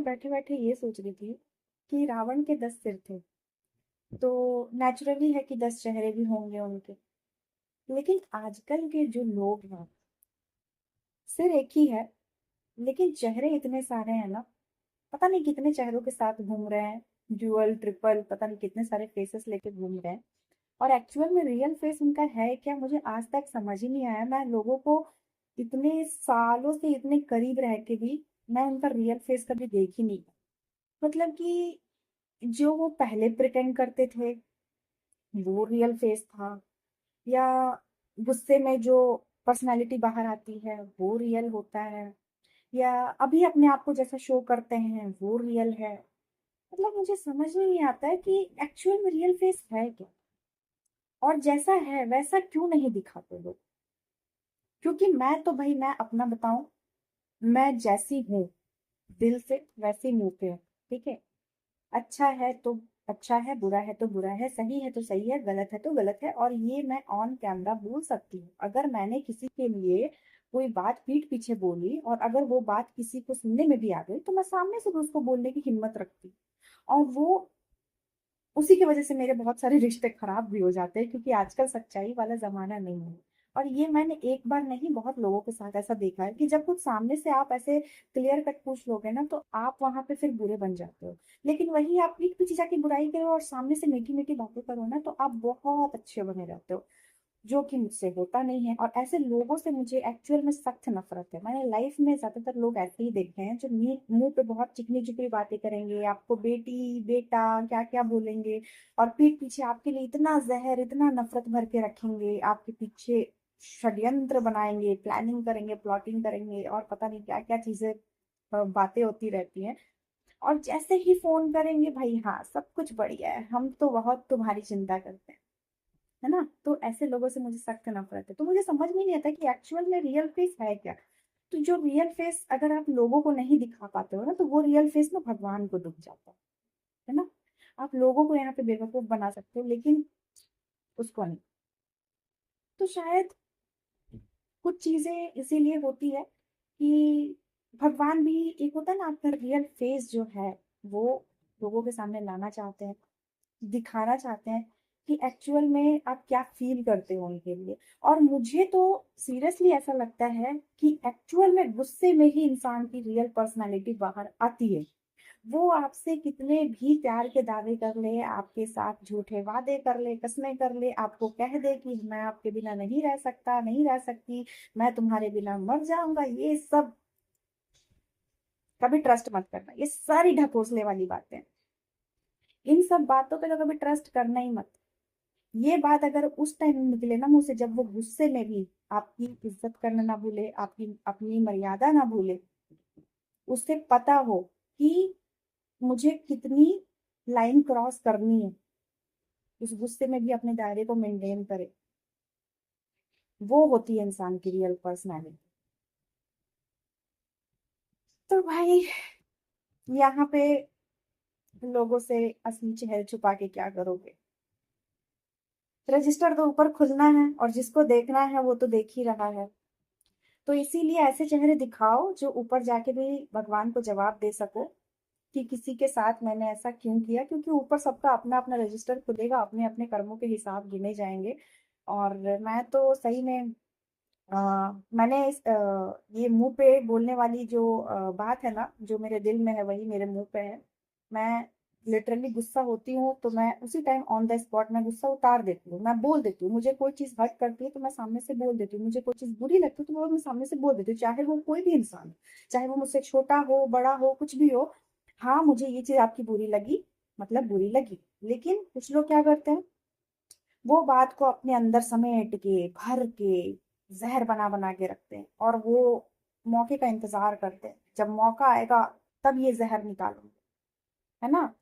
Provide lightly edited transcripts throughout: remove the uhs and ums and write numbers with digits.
बैठे बैठे ये सोच रही थी कि रावण के 10 सिर थे, तो नेचुरली है कि 10 चेहरे भी होंगे उनके। लेकिन आजकल के जो लोग हैं, सिर एक ही है लेकिन चेहरे इतने सारे हैं ना। पता नहीं कितने चेहरों के साथ घूम रहे हैं, ड्यूअल ट्रिपल, पता नहीं कितने सारे फेसेस लेके घूम रहे हैं। और एक्चुअल में रियल फेस उनका है क्या, मुझे आज तक समझ ही नहीं आया। मैं लोगों को इतने सालों से इतने करीब रह के भी मैं उनका रियल फेस कभी देख ही नहीं। मतलब कि जो वो पहले प्रिटेंड करते थे वो रियल फेस था, या गुस्से में जो पर्सनालिटी बाहर आती है वो रियल होता है, या अभी अपने आप को जैसा शो करते हैं वो रियल है। मतलब मुझे समझ में नहीं आता है कि एक्चुअल में रियल फेस है क्या, और जैसा है वैसा क्यों नहीं दिखाते लोग। क्योंकि मैं तो भाई, मैं अपना बताऊं, मैं जैसी हूँ दिल से वैसी मुंह पे हूँ। ठीक है, अच्छा है तो अच्छा है, बुरा है तो बुरा है, सही है तो सही है, गलत है तो गलत है, और ये मैं ऑन कैमरा बोल सकती हूँ। अगर मैंने किसी के लिए कोई बात पीठ पीछे बोली और अगर वो बात किसी को सुनने में भी आ गई तो मैं सामने से भी उसको बोलने की हिम्मत रखती हूँ। और वो उसी की वजह से मेरे बहुत सारे रिश्ते खराब भी हो जाते हैं, क्योंकि आजकल सच्चाई वाला जमाना नहीं है। और ये मैंने एक बार नहीं, बहुत लोगों के साथ ऐसा देखा है कि जब कुछ सामने से आप ऐसे क्लियर कट पूछ लोगे ना तो आप वहां पे फिर बुरे बन जाते हो। लेकिन वही आप पीठ पीछे जाके बुराई करो और सामने से मीठी मीठी बातें करो ना तो आप बहुत अच्छे बने रहते हो, जो कि मुझसे होता नहीं है। और ऐसे लोगों से मुझे एक्चुअल में सख्त नफरत है। मैंने लाइफ में ज्यादातर लोग ऐसे ही देखे हैं जो मुंह पे बहुत चिकनी चुपड़ी बातें करेंगे, आपको बेटी बेटा क्या क्या बोलेंगे, और पीठ पीछे आपके लिए इतना जहर इतना नफरत भर के रखेंगे, आपके पीछे षड्यंत्र बनाएंगे, प्लानिंग करेंगे, प्लॉटिंग करेंगे, और पता नहीं क्या क्या चीजें बातें होती रहती हैं। और जैसे ही फोन करेंगे, भाई हाँ सब कुछ बढ़िया है, हम तो बहुत तुम्हारी चिंता करते हैं, है ना। तो ऐसे लोगों से मुझे सख्त नफरत है। तो मुझे समझ में नहीं आता कि एक्चुअल में रियल फेस है क्या। तो जो रियल फेस अगर आप लोगों को नहीं दिखा पाते हो ना, तो वो रियल फेस ना भगवान को दिख जाता है ना। आप लोगों को यहाँ पे बेवकूफ बना सकते हो लेकिन उसको नहीं। तो शायद कुछ चीजें इसीलिए होती है कि भगवान भी, एक होता है ना आपका रियल फेस जो है वो लोगों के सामने लाना चाहते हैं, दिखाना चाहते हैं कि एक्चुअल में आप क्या फील करते हो उनके लिए। और मुझे तो सीरियसली ऐसा लगता है कि एक्चुअल में गुस्से में ही इंसान की रियल पर्सनालिटी बाहर आती है। वो आपसे कितने भी प्यार के दावे कर ले, आपके साथ झूठे वादे कर ले, कस्में कर ले, आपको कह दे कि मैं आपके बिना नहीं रह सकता नहीं रह सकती, मैं तुम्हारे बिना मर जाऊंगा, ये सब कभी ट्रस्ट मत करना। ये सारी ढकोसले वाली बातें, इन सब बातों पे तो कभी ट्रस्ट करना ही मत। ये बात अगर उस टाइम निकले ना मुंह से जब वो गुस्से में भी आपकी इज्जत करना ना भूले, आपकी अपनी मर्यादा ना भूले, उससे पता हो कि मुझे कितनी लाइन क्रॉस करनी है, उस गुस्से में भी अपने दायरे को मेंटेन करे, वो होती है इंसान की रियल पर्सनैलिटी। तो भाई यहाँ पे लोगों से असली चेहरे छुपा के क्या करोगे। रजिस्टर तो ऊपर खुलना है और जिसको देखना है वो तो देख ही रहा है। तो इसीलिए ऐसे चेहरे दिखाओ जो ऊपर जाके भी भगवान को जवाब दे सको कि किसी के साथ मैंने ऐसा क्यों किया। क्योंकि ऊपर सबका अपना अपना रजिस्टर खुलेगा, अपने अपने कर्मों के हिसाब गिने जाएंगे। और मैं तो सही में मैंने ये मुंह पे बोलने वाली जो बात है ना, जो मेरे दिल में है वही मेरे मुंह पे है। मैं लिटरली गुस्सा होती हूँ तो मैं उसी टाइम ऑन द स्पॉट में गुस्सा उतार देती हूँ, मैं बोल देती हूँ। मुझे कोई चीज हर्ट करती है तो मैं सामने से बोल देती हूँ, मुझे कोई चीज बुरी लगती है तो वो मैं सामने से बोल देती हूँ, चाहे वो कोई भी इंसान हो, चाहे वो मुझसे छोटा हो बड़ा हो कुछ भी हो। हाँ मुझे ये चीज आपकी बुरी लगी, मतलब बुरी लगी। लेकिन कुछ लोग क्या करते हैं, वो बात को अपने अंदर समेट के भर के जहर बना बना के रखते हैं, और वो मौके का इंतजार करते हैं जब मौका आएगा तब ये जहर निकालेंगे, है ना।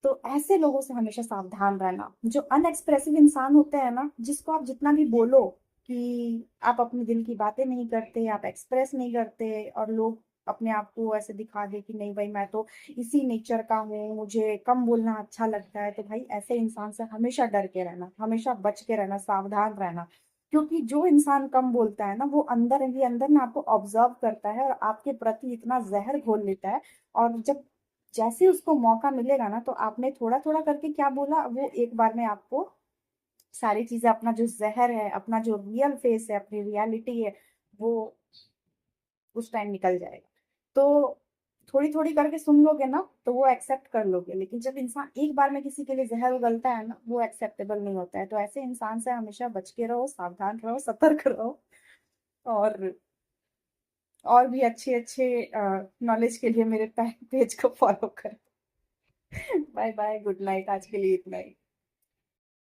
तो ऐसे लोगों से हमेशा सावधान रहना। जो अनएक्सप्रेसिव इंसान होते हैं ना, जिसको आप जितना भी बोलो कि आप अपने दिल की बातें नहीं करते, आप एक्सप्रेस नहीं करते, और लोग अपने आप को ऐसे दिखा दे कि नहीं भाई मैं तो इसी नेचर का हूँ, मुझे कम बोलना अच्छा लगता है, तो भाई ऐसे इंसान से हमेशा डर के रहना, हमेशा बच के रहना, सावधान रहना। क्योंकि जो इंसान कम बोलता है ना, वो अंदर ही अंदर ना आपको ऑब्जर्व करता है और आपके प्रति इतना जहर घोल लेता है। और जब जैसे उसको मौका मिलेगा ना, तो आपने थोड़ा थोड़ा करके क्या बोला, वो एक बार में आपको सारी चीजें, अपना जो जहर है, अपना जो रियल फेस है, अपनी रियलिटी है, वो उस टाइम निकल जाएगा। तो थोड़ी थोड़ी करके सुन लोगे ना, तो वो एक्सेप्ट कर लोगे। लेकिन जब इंसान एक बार में किसी के लिए जहर उगलता है ना, वो एक्सेप्टेबल नहीं होता है। तो ऐसे इंसान से हमेशा बच के रहो, सावधान रहो, सतर्क रहो। और और भी अच्छे अच्छे नॉलेज के लिए मेरे पेज को फॉलो करो। बाय बाय, गुड नाइट, आज के लिए इतना ही।